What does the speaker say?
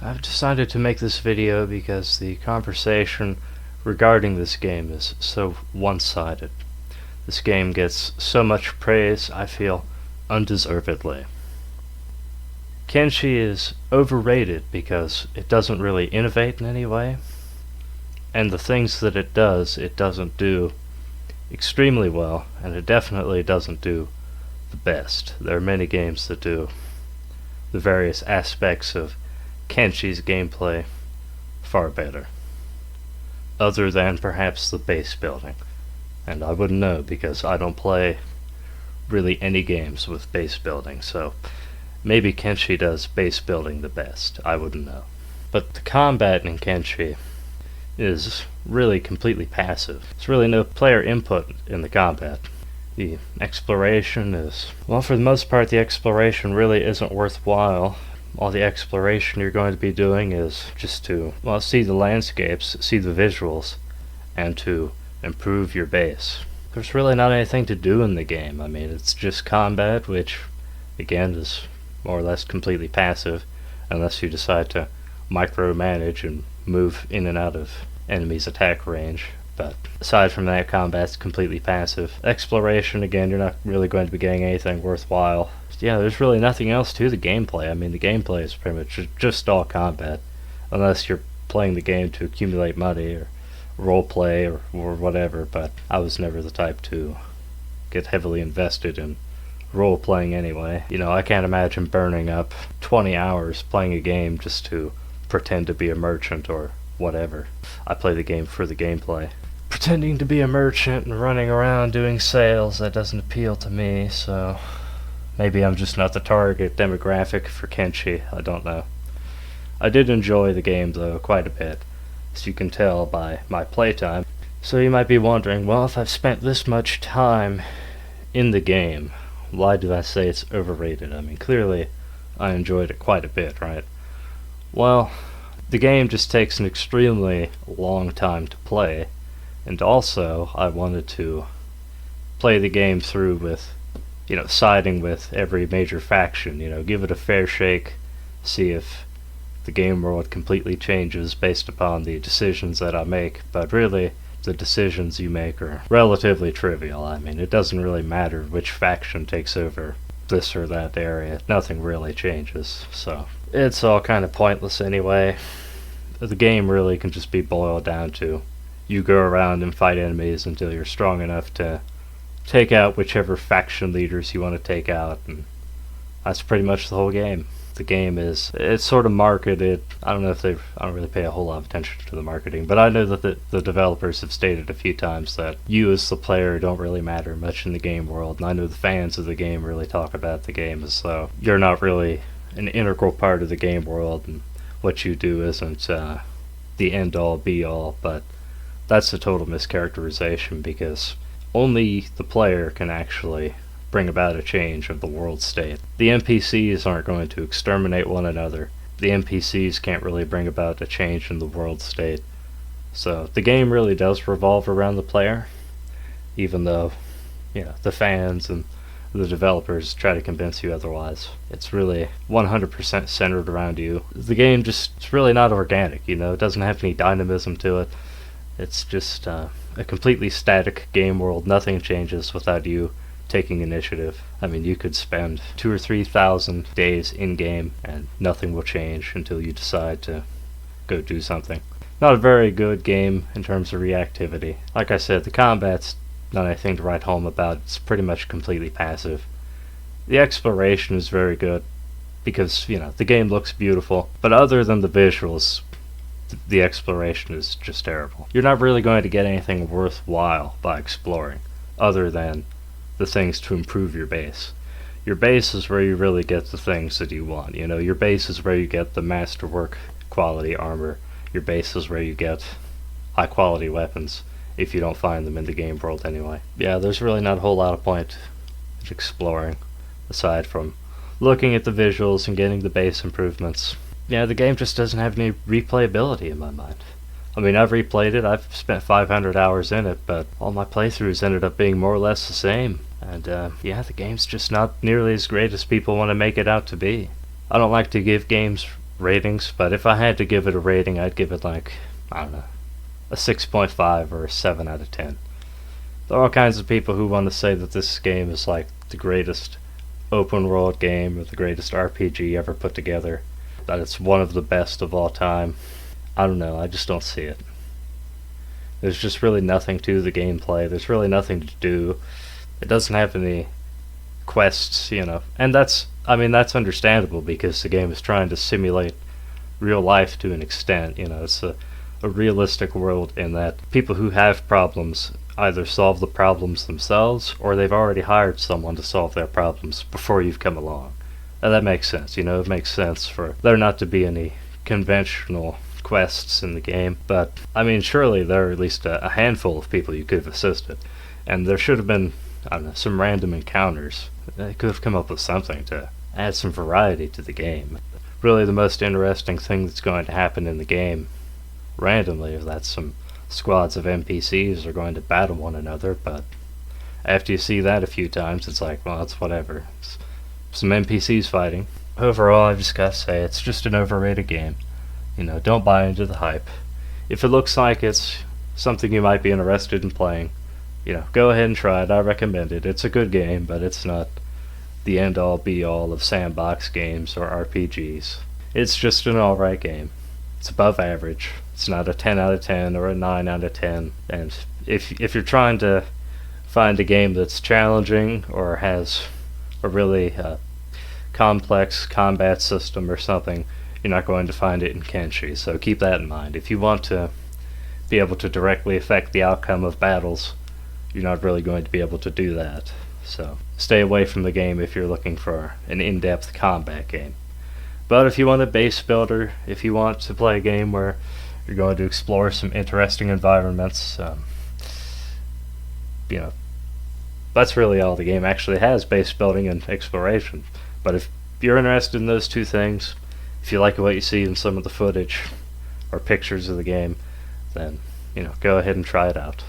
I've decided to make this video because the conversation regarding this game is so one-sided. This game gets so much praise, I feel, undeservedly. Kenshi is overrated because it doesn't really innovate in any way, and the things that it doesn't do extremely well, and it definitely doesn't do the best. There are many games that do the various aspects of Kenshi's gameplay far better, other than perhaps the base building, and I wouldn't know because I don't play really any games with base building, so maybe Kenshi does base building the best, I wouldn't know. But the combat in Kenshi is really completely passive. There's really no player input in the combat. The exploration is, well, for the most part the exploration really isn't worthwhile. All the exploration you're going to be doing is just to, well, see the landscapes, see the visuals, and to improve your base. There's really not anything to do in the game. I mean, it's just combat, which again is more or less completely passive, unless you decide to micromanage and move in and out of enemies' attack range. But aside from that, combat's completely passive. Exploration, again, you're not really going to be getting anything worthwhile. Yeah, there's really nothing else to the gameplay. I mean, the gameplay is pretty much just all combat, unless you're playing the game to accumulate money or roleplay or whatever, but I was never the type to get heavily invested in role-playing anyway. You know, I can't imagine burning up 20 hours playing a game just to pretend to be a merchant or whatever. I play the game for the gameplay. Pretending to be a merchant and running around doing sales, that doesn't appeal to me, so maybe I'm just not the target demographic for Kenshi, I don't know. I did enjoy the game though quite a bit, as you can tell by my playtime. So you might be wondering, well, if I've spent this much time in the game, why do I say it's overrated? I mean, clearly I enjoyed it quite a bit, right? Well, the game just takes an extremely long time to play, and also I wanted to play the game through with, you know, siding with every major faction, you know, give it a fair shake, see if the game world completely changes based upon the decisions that I make. But really, the decisions you make are relatively trivial. I mean, it doesn't really matter which faction takes over this or that area. Nothing really changes, so it's all kind of pointless anyway. The game really can just be boiled down to you go around and fight enemies until you're strong enough to take out whichever faction leaders you want to take out, and that's pretty much the whole game. The game is, it's sort of marketed, I don't really pay a whole lot of attention to the marketing, but I know that the developers have stated a few times that you as the player don't really matter much in the game world, and I know the fans of the game really talk about the game as though you're not really an integral part of the game world, and what you do isn't the end-all be-all, but that's a total mischaracterization, because only the player can actually bring about a change of the world state. The NPCs aren't going to exterminate one another. The NPCs can't really bring about a change in the world state. So the game really does revolve around the player, even though, you know, the fans and the developers try to convince you otherwise. It's really 100% centered around you. The game it's really not organic, you know, it doesn't have any dynamism to it. It's just a completely static game world. Nothing changes without you taking initiative. I mean, you could spend 2,000 or 3,000 days in-game and nothing will change until you decide to go do something. Not a very good game in terms of reactivity. Like I said, the combat's not anything to write home about. It's pretty much completely passive. The exploration is very good because, you know, the game looks beautiful, but other than the visuals, the exploration is just terrible. You're not really going to get anything worthwhile by exploring, other than the things to improve your base. Your base is where you really get the things that you want. You know, your base is where you get the masterwork quality armor. Your base is where you get high quality weapons, if you don't find them in the game world anyway. Yeah, there's really not a whole lot of point in exploring, aside from looking at the visuals and getting the base improvements. Yeah, the game just doesn't have any replayability in my mind. I mean, I've replayed it, I've spent 500 hours in it, but all my playthroughs ended up being more or less the same. And yeah, the game's just not nearly as great as people want to make it out to be. I don't like to give games ratings, but if I had to give it a rating, I'd give it like, I don't know, a 6.5 or a 7 out of 10. There are all kinds of people who want to say that this game is like the greatest open world game or the greatest RPG ever put together, that it's one of the best of all time. I don't know, I just don't see it. There's just really nothing to the gameplay. There's really nothing to do. It doesn't have any quests, and that's understandable because the game is trying to simulate real life to an extent. It's a realistic world in that people who have problems either solve the problems themselves or they've already hired someone to solve their problems before you've come along. And that makes sense, it makes sense for there not to be any conventional quests in the game, but surely there are at least a handful of people you could have assisted, and there should have been, I don't know, some random encounters. They could have come up with something to add some variety to the game. Really, the most interesting thing that's going to happen in the game, randomly, is that some squads of NPCs are going to battle one another, but after you see that a few times, it's like, well, it's whatever. It's some NPCs fighting. Overall, I've just got to say, it's just an overrated game. Don't buy into the hype. If it looks like it's something you might be interested in playing, go ahead and try it. I recommend it. It's a good game, but it's not the end-all be-all of sandbox games or RPGs. It's just an alright game. It's above average. It's not a 10 out of 10 or a 9 out of 10. And if you're trying to find a game that's challenging or has a really complex combat system or something, you're not going to find it in Kenshi. So keep that in mind. If you want to be able to directly affect the outcome of battles, you're not really going to be able to do that. So stay away from the game if you're looking for an in-depth combat game. But if you want a base builder, if you want to play a game where you're going to explore some interesting environments, that's really all the game actually has, base building and exploration. But if you're interested in those two things, if you like what you see in some of the footage or pictures of the game, then, go ahead and try it out.